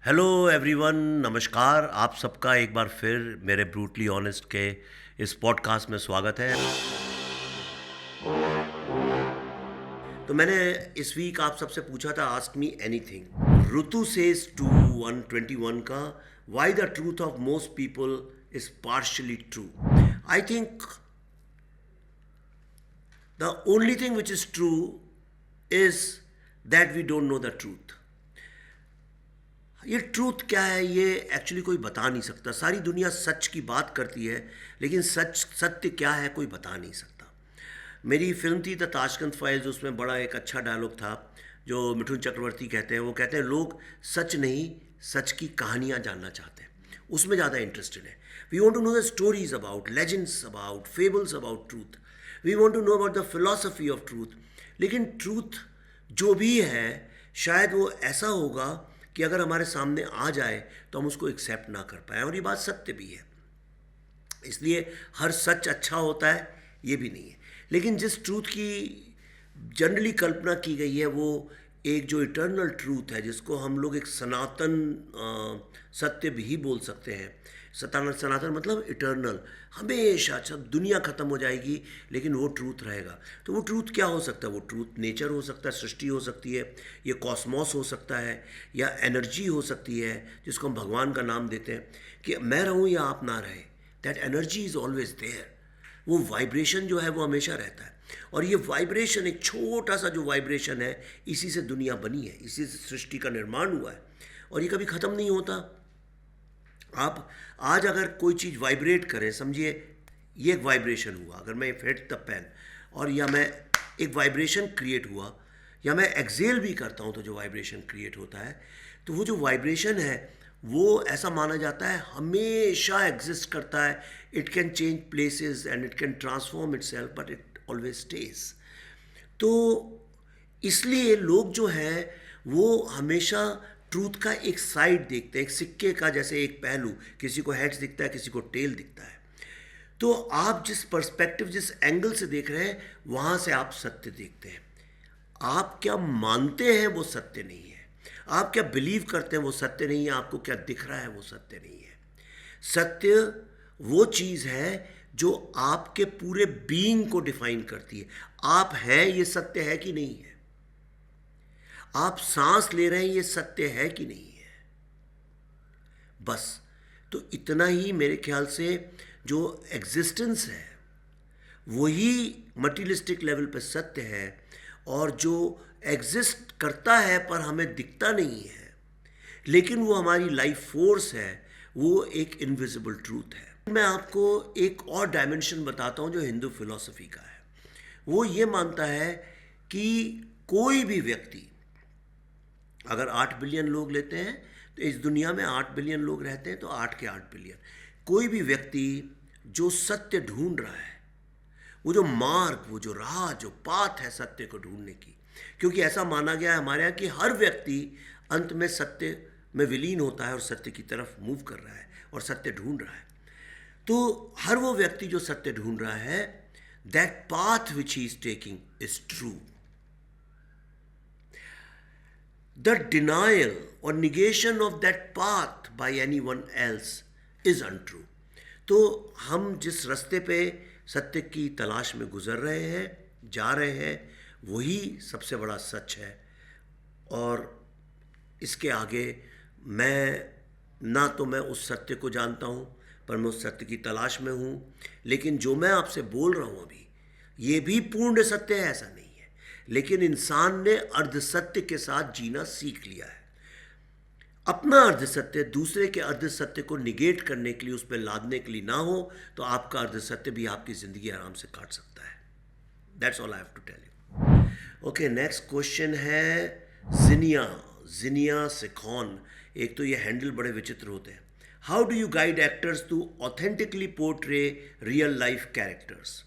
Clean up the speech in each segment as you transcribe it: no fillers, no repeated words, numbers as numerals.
Hello everyone, नमस्कार। आप सबका एक बार फिर मेरे ब्रूटली ऑनेस्ट के इस पॉडकास्ट में स्वागत है। तो मैंने इस वीक आप सबसे पूछा था, ask me anything. Ritu says to 121 का, why the truth of most people is partially true. I think the only thing which is true is that we don't know the truth. ये ट्रूथ क्या है, ये actually कोई बता नहीं सकता। सारी दुनिया सच की बात करती है, लेकिन सत्य क्या है कोई बता नहीं सकता। मेरी फिल्म थी द ताशकंद फाइल्स, उसमें बड़ा एक अच्छा डायलॉग था जो मिठुन चक्रवर्ती कहते हैं। वो कहते हैं, लोग सच नहीं, सच की कहानियाँ जानना चाहते हैं, उसमें ज़्यादा इंटरेस्टेड है। We want to know the stories about, legends about, fables about truth. We want to know about the philosophy of truth. लेकिन ट्रूथ जो भी है, शायद वो ऐसा होगा कि अगर हमारे सामने आ जाए तो हम उसको एक्सेप्ट ना कर पाए। और ये बात सत्य भी है। इसलिए हर सच अच्छा होता है ये भी नहीं है। लेकिन जिस ट्रूथ की जनरली कल्पना की गई है, वो एक जो इटर्नल ट्रूथ है, जिसको हम लोग एक सनातन सत्य भी बोल सकते हैं। सनातन सनातन मतलब इटर्नल, हमेशा जब दुनिया ख़त्म हो जाएगी लेकिन वो ट्रूथ रहेगा। तो वो ट्रूथ क्या हो सकता है? वो ट्रूथ नेचर हो सकता है, सृष्टि हो सकती है, ये कॉस्मॉस हो सकता है, या एनर्जी हो सकती है जिसको हम भगवान का नाम देते हैं। कि मैं रहूँ या आप ना रहे, that energy is always there. वो वाइब्रेशन जो है वो हमेशा रहता है। और ये वाइब्रेशन, एक छोटा सा जो वाइब्रेशन है, इसी से दुनिया बनी है, इसी से सृष्टि का निर्माण हुआ है, और ये कभी ख़त्म नहीं होता। आप आज अगर कोई चीज़ वाइब्रेट करे, समझिए ये एक वाइब्रेशन हुआ, अगर मैं हिट द पेन, और या मैं एक वाइब्रेशन क्रिएट हुआ, या मैं एक्सेल भी करता हूँ तो जो वाइब्रेशन क्रिएट होता है, तो वो जो वाइब्रेशन है वो ऐसा माना जाता है हमेशा एग्जिस्ट करता है। It can change places and it can transform it self, but it always stage. तो इसलिए लोग जो हैं वो हमेशा ट्रूथ का एक साइड देखते हैं, एक सिक्के का जैसे एक पहलू, किसी को हेड्स दिखता है, किसी को टेल दिखता है। तो आप जिस पर्सपेक्टिव, जिस एंगल से देख रहे हैं, वहाँ से आप सत्य देखते हैं। आप क्या मानते हैं वो सत्य नहीं है, आप क्या बिलीव करते हैं वो सत्य नहीं है, आपको क्या दिख रहा है वो सत्य नहीं है। सत्य वो चीज़ है जो आपके पूरे बीइंग को डिफाइन करती है। आप हैं, ये सत्य है कि नहीं है? आप सांस ले रहे हैं, ये सत्य है कि नहीं है? बस, तो इतना ही मेरे ख्याल से जो एग्जिस्टेंस है वही मटीरियलिस्टिक लेवल पे सत्य है। और जो एग्जिस्ट करता है पर हमें दिखता नहीं है, लेकिन वो हमारी लाइफ फोर्स है, वो एक इनविजिबल ट्रूथ है। मैं आपको एक और डायमेंशन बताता हूँ जो हिंदू फिलॉसफी का है। वो ये मानता है कि कोई भी व्यक्ति, अगर 8 बिलियन लोग लेते हैं तो इस दुनिया में 8 बिलियन लोग रहते हैं, तो 8 के 8 बिलियन, कोई भी व्यक्ति जो सत्य ढूंढ रहा है, वो जो मार्ग, वो जो राह, जो पाथ है सत्य को ढूंढने की, क्योंकि ऐसा माना गया है हमारे यहाँ कि हर व्यक्ति अंत में सत्य में विलीन होता है और सत्य की तरफ मूव कर रहा है और सत्य ढूंढ रहा है। तो हर वो व्यक्ति जो सत्य ढूंढ रहा है, that path which he is taking is true. The denial or negation of that path by anyone else is untrue. तो हम जिस रास्ते पे सत्य की तलाश में गुजर रहे हैं, जा रहे हैं, वही सबसे बड़ा सच है। और इसके आगे मैं, ना तो मैं उस सत्य को जानता हूँ, पर मैं उस सत्य की तलाश में हूँ। लेकिन जो मैं आपसे बोल रहा हूँ अभी, ये भी पूर्ण सत्य है ऐसा नहीं है, लेकिन इंसान ने अर्ध सत्य के साथ जीना सीख लिया है। अपना अर्ध सत्य दूसरे के अर्ध सत्य को निगेट करने के लिए, उस पर लादने के लिए ना हो, तो आपका अर्ध सत्य भी आपकी ज़िंदगी आराम से काट सकता है। That's all I have to tell you. Okay, next question है जिनिया, जिनिया सिखॉन। एक तो ये हैंडल बड़े विचित्र होते हैं। How do you guide actors to authentically portray real life characters?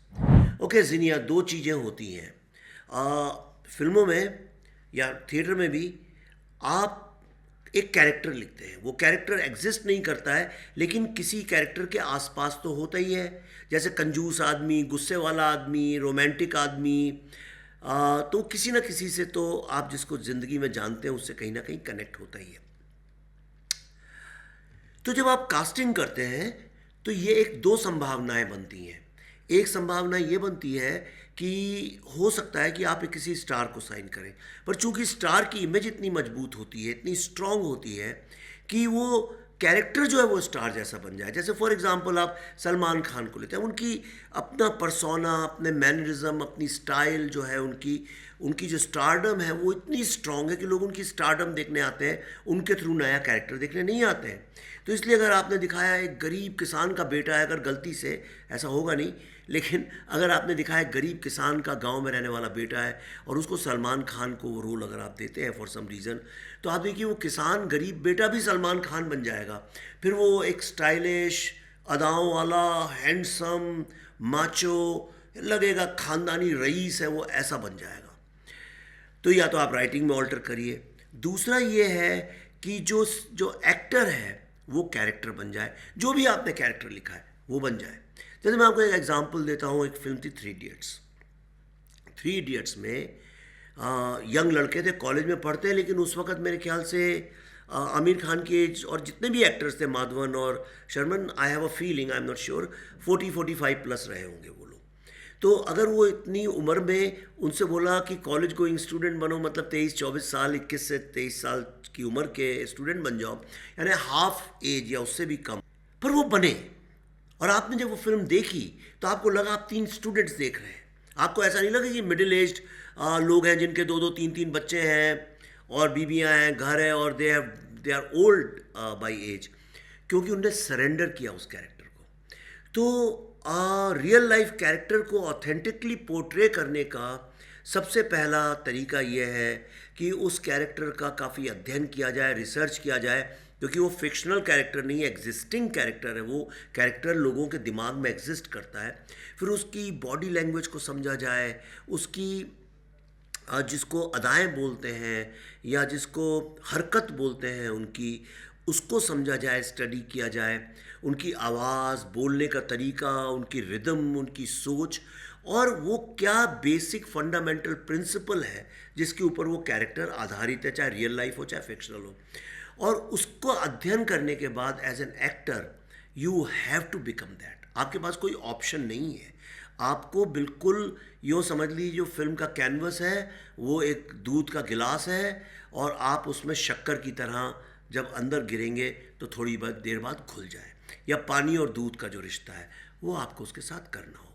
Okay Zinnia, दो चीज़ें होती हैं फिल्मों में या थिएटर में भी। आप एक कैरेक्टर लिखते हैं, वो कैरेक्टर एग्जिस्ट नहीं करता है, लेकिन किसी कैरेक्टर के आसपास तो होता ही है। जैसे कंजूस आदमी, गुस्से वाला आदमी, रोमांटिक आदमी, तो किसी ना किसी से तो आप जिसको ज़िंदगी में जानते हैं उससे कहीं ना कहीं कनेक्ट होता ही है। तो जब आप कास्टिंग करते हैं तो ये एक दो संभावनाएं बनती हैं। एक संभावना ये बनती है कि हो सकता है कि आप एक किसी स्टार को साइन करें, पर चूंकि स्टार की इमेज इतनी मजबूत होती है, इतनी स्ट्रांग होती है कि वो कैरेक्टर जो है वो स्टार जैसा बन जाए। जैसे फॉर एग्जांपल आप सलमान खान को लेते हैं, उनकी अपना पर्सोना, अपने मैनरिज्म, अपनी स्टाइल जो है, उनकी उनकी जो स्टारडम है वो इतनी स्ट्रांग है कि लोग उनकी स्टारडम देखने आते हैं, उनके थ्रू नया कैरेक्टर देखने नहीं आते हैं। तो इसलिए अगर आपने दिखाया एक गरीब किसान का बेटा है, अगर गलती से, ऐसा होगा नहीं, लेकिन अगर आपने दिखाया गरीब किसान का गांव में रहने वाला बेटा है और उसको सलमान खान को वो रोल अगर आप देते हैं फॉर सम रीज़न, तो आप देखिए वो किसान गरीब बेटा भी सलमान खान बन जाएगा। फिर वो एक स्टाइलिश, अदाओं वाला, हैंडसम, माचो लगेगा, खानदानी रईस है वो, ऐसा बन जाएगा। तो या तो आप राइटिंग में ऑल्टर करिए, दूसरा ये है कि जो जो एक्टर है वो कैरेक्टर बन जाए, जो भी आपने कैरेक्टर लिखा है वो बन जाए। जैसे मैं आपको एक एग्जांपल देता हूँ, एक फिल्म थी थ्री इडियट्स। थ्री इडियट्स में यंग लड़के थे, कॉलेज में पढ़ते हैं, लेकिन उस वक्त मेरे ख्याल से आमिर खान की एज और जितने भी एक्टर्स थे, माधवन और Sharman, I have a feeling, I am not sure, 40-45 plus रहे होंगे वो लोग। तो अगर वो इतनी उम्र में उनसे बोला कि कॉलेज गोइंग स्टूडेंट बनो, मतलब 23-24 साल, 21 से 23 साल की उम्र के स्टूडेंट बन जाओ, यानी हाफ एज या उससे भी कम, पर वो बने। और आपने जब वो फिल्म देखी तो आपको लगा आप 3 स्टूडेंट्स देख रहे हैं। आपको ऐसा नहीं लगा कि मिडिल एज्ड लोग हैं जिनके 2-2, 3-3 बच्चे हैं और बीबियां हैं, घर है, और they are old by age, क्योंकि उनने सरेंडर किया उस कैरेक्टर को। तो रियल लाइफ कैरेक्टर को ऑथेंटिकली पोर्ट्रे करने का सबसे पहला तरीका यह है कि उस कैरेक्टर का काफ़ी अध्ययन किया जाए, रिसर्च किया जाए, क्योंकि वो फिक्शनल कैरेक्टर नहीं है, एग्जिस्टिंग कैरेक्टर है। वो कैरेक्टर लोगों के दिमाग में एग्जिस्ट करता है। फिर उसकी बॉडी लैंग्वेज को समझा जाए, उसकी जिसको अदाएं बोलते हैं या जिसको हरकत बोलते हैं उनकी, उसको समझा जाए, स्टडी किया जाए, उनकी आवाज़, बोलने का तरीका, उनकी रिदम, उनकी सोच, और वो क्या बेसिक फंडामेंटल प्रिंसिपल है जिसके ऊपर वो कैरेक्टर आधारित है, चाहे रियल लाइफ हो चाहे फिक्शनल हो। और उसको अध्ययन करने के बाद as an actor you have to become that. आपके पास कोई ऑप्शन नहीं है। आपको बिल्कुल यूँ समझ लीजिए, जो फिल्म का कैनवस है वो एक दूध का गिलास है, और आप उसमें शक्कर की तरह जब अंदर गिरेंगे तो थोड़ी बहुत देर बाद घुल जाए, या पानी और दूध का जो रिश्ता है वो आपको उसके साथ करना होगा।